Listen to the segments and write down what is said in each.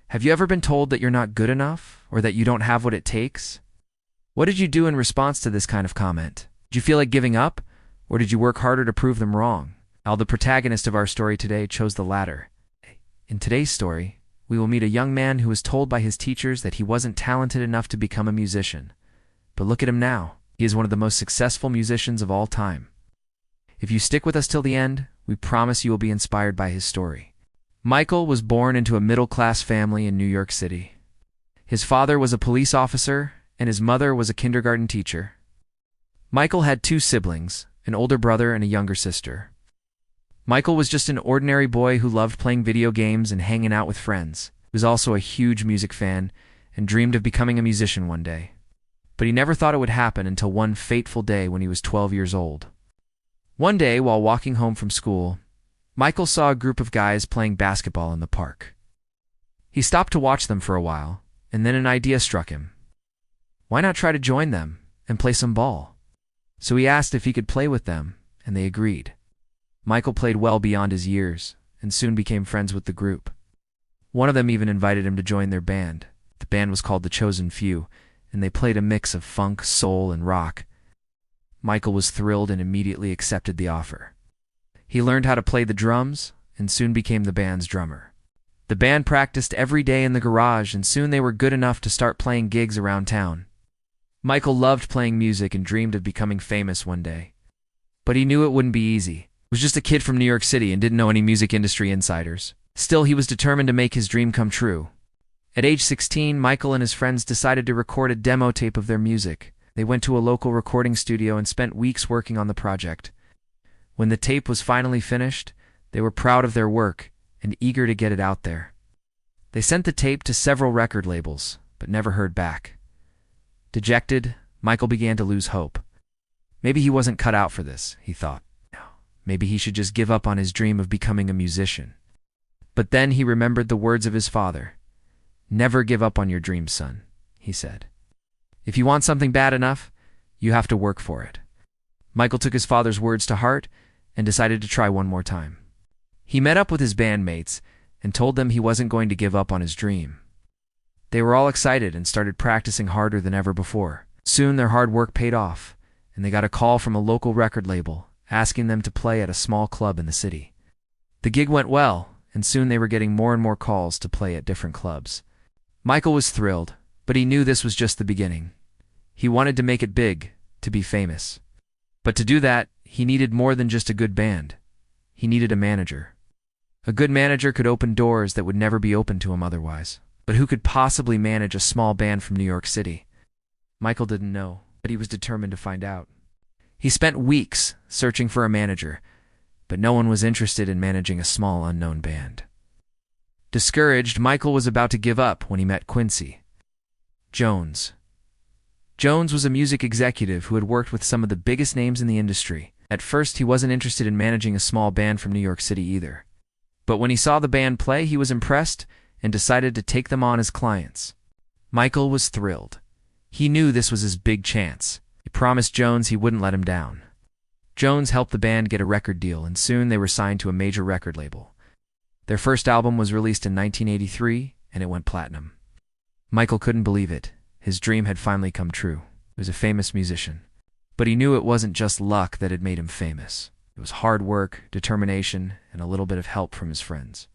Have you ever been told that you're not good enough or that you don't have what it takes? What did you do in response to this kind of comment? Did you feel like giving up, or did you work harder to prove them wrong? Al, the protagonist of our story today, chose the latter. In today's story, we will meet a young man who was told by his teachers that he wasn't talented enough to become a musician. But look at him now. He is one of the most successful musicians of all time. If you stick with us till the end, we promise you will be inspired by his story. Michael was born into a middle-class family in New York City. His father was a police officer, and his mother was a kindergarten teacher. Michael had two siblings, an older brother and a younger sister. Michael was just an ordinary boy who loved playing video games and hanging out with friends. He was also a huge music fan and dreamed of becoming a musician one day. But he never thought it would happen until one fateful day when he was 12 years old. One day, while walking home from school, Michael saw a group of guys playing basketball in the park. He stopped to watch them for a while, and then an idea struck him. Why not try to join them and play some ball? So he asked if he could play with them, and they agreed. Michael played well beyond his years, and soon became friends with the group. One of them even invited him to join their band. The band was called The Chosen Few, and they played a mix of funk, soul, and rock. Michael was thrilled and immediately accepted the offer. He learned how to play the drums, and soon became the band's drummer. The band practiced every day in the garage, and soon they were good enough to start playing gigs around town. Michael loved playing music and dreamed of becoming famous one day. But he knew it wouldn't be easy. He was just a kid from New York City and didn't know any music industry insiders. Still, he was determined to make his dream come true. At age 16, Michael and his friends decided to record a demo tape of their music. They went to a local recording studio and spent weeks working on the project. When the tape was finally finished, they were proud of their work and eager to get it out there. They sent the tape to several record labels, but never heard back. Dejected, Michael began to lose hope. Maybe he wasn't cut out for this, he thought. Maybe he should just give up on his dream of becoming a musician. But then he remembered the words of his father. "Never give up on your dreams, son," he said. "If you want something bad enough, you have to work for it." Michael took his father's words to heart and decided to try one more time. He met up with his bandmates and told them he wasn't going to give up on his dream. They were all excited and started practicing harder than ever before. Soon their hard work paid off, and they got a call from a local record label asking them to play at a small club in the city. The gig went well, and soon they were getting more and more calls to play at different clubs. Michael was thrilled, but he knew this was just the beginning. He wanted to make it big, to be famous. But to do that, he needed more than just a good band. He needed a manager. A good manager could open doors that would never be open to him otherwise. But who could possibly manage a small band from New York City? Michael didn't know, but he was determined to find out. He spent weeks searching for a manager, but no one was interested in managing a small unknown band. Discouraged, Michael was about to give up when he met Quincy Jones. Jones was a music executive who had worked with some of the biggest names in the industry. At first, he wasn't interested in managing a small band from New York City either. But when he saw the band play, he was impressed and decided to take them on as clients. Michael was thrilled. He knew this was his big chance. He promised Jones he wouldn't let him down. Jones helped the band get a record deal, and soon they were signed to a major record label. Their first album was released in 1983, and it went platinum. Michael couldn't believe it. His dream had finally come true. He was a famous musician. But he knew it wasn't just luck that had made him famous. It was hard work, determination, and a little bit of help from his friends.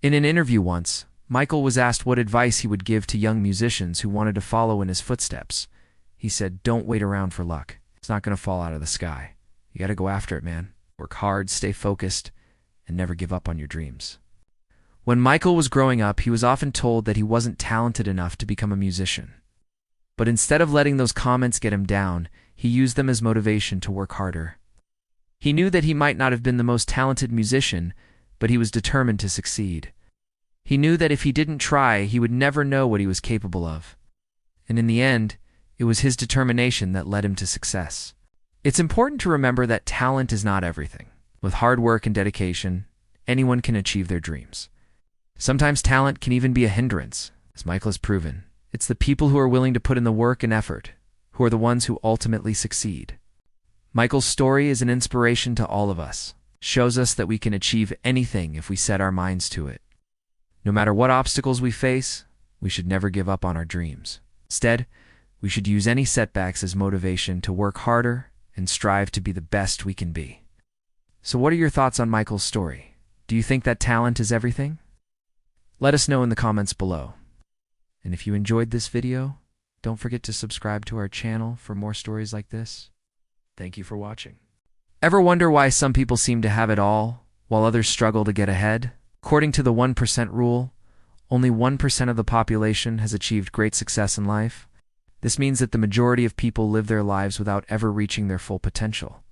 In an interview once, Michael was asked what advice he would give to young musicians who wanted to follow in his footsteps. He said, "Don't wait around for luck. It's not going to fall out of the sky. You got to go after it, man. Work hard, stay focused, and never give up on your dreams." When Michael was growing up, he was often told that he wasn't talented enough to become a musician. But instead of letting those comments get him down, he used them as motivation to work harder. He knew that he might not have been the most talented musician, but he was determined to succeed. He knew that if he didn't try, he would never know what he was capable of. And in the end, it was his determination that led him to success. It's important to remember that talent is not everything. With hard work and dedication, anyone can achieve their dreams. Sometimes talent can even be a hindrance, as Michael has proven. It's the people who are willing to put in the work and effort who are the ones who ultimately succeed. Michael's story is an inspiration to all of us. It shows us that we can achieve anything if we set our minds to it. No matter what obstacles we face, we should never give up on our dreams. Instead, we should use any setbacks as motivation to work harder and strive to be the best we can be. So what are your thoughts on Michael's story? Do you think that talent is everything? Let us know in the comments below. And if you enjoyed this video, don't forget to subscribe to our channel for more stories like this. Thank you for watching. Ever wonder why some people seem to have it all, while others struggle to get ahead? According to the 1% rule, only 1% of the population has achieved great success in life. This means that the majority of people live their lives without ever reaching their full potential.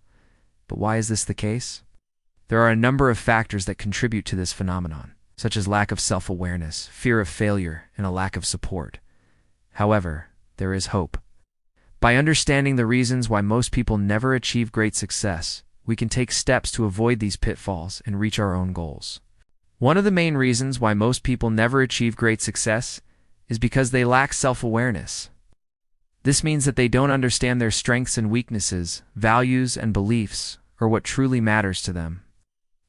But why is this the case? There are a number of factors that contribute to this phenomenon, such as lack of self-awareness, fear of failure, and a lack of support. However, there is hope. By understanding the reasons why most people never achieve great success, we can take steps to avoid these pitfalls and reach our own goals. One of the main reasons why most people never achieve great success is because they lack self-awareness. This means that they don't understand their strengths and weaknesses, values and beliefs, or what truly matters to them.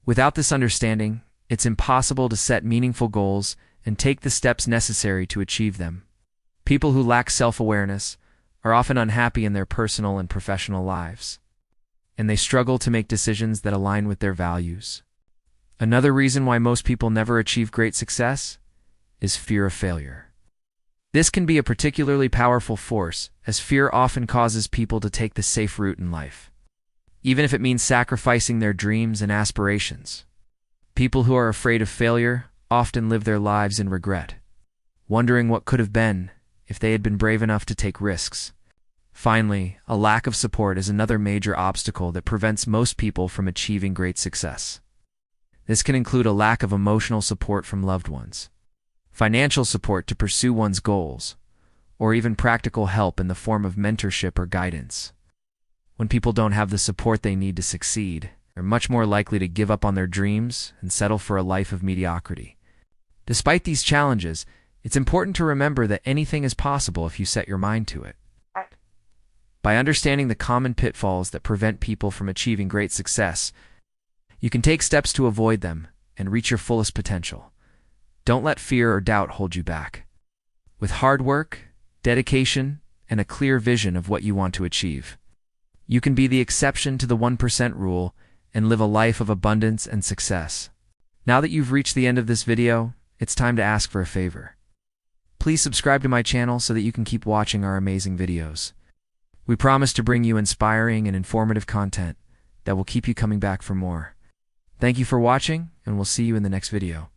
Without this understanding, it's impossible to set meaningful goals and take the steps necessary to achieve them. People who lack self-awareness are often unhappy in their personal and professional lives, and they struggle to make decisions that align with their values. Another reason why most people never achieve great success is fear of failure. This can be a particularly powerful force, as fear often causes people to take the safe route in life, even if it means sacrificing their dreams and aspirations. People who are afraid of failure often live their lives in regret, wondering what could have been if they had been brave enough to take risks. Finally, a lack of support is another major obstacle that prevents most people from achieving great success. This can include a lack of emotional support from loved ones, financial support to pursue one's goals, or even practical help in the form of mentorship or guidance. When people don't have the support they need to succeed, they're much more likely to give up on their dreams and settle for a life of mediocrity. Despite these challenges, it's important to remember that anything is possible if you set your mind to it. By understanding the common pitfalls that prevent people from achieving great success, you can take steps to avoid them and reach your fullest potential. Don't let fear or doubt hold you back. With hard work, dedication, and a clear vision of what you want to achieve, you can be the exception to the 1% rule and live a life of abundance and success. Now that you've reached the end of this video, it's time to ask for a favor. Please subscribe to my channel so that you can keep watching our amazing videos. We promise to bring you inspiring and informative content that will keep you coming back for more. Thank you for watching, and we'll see you in the next video.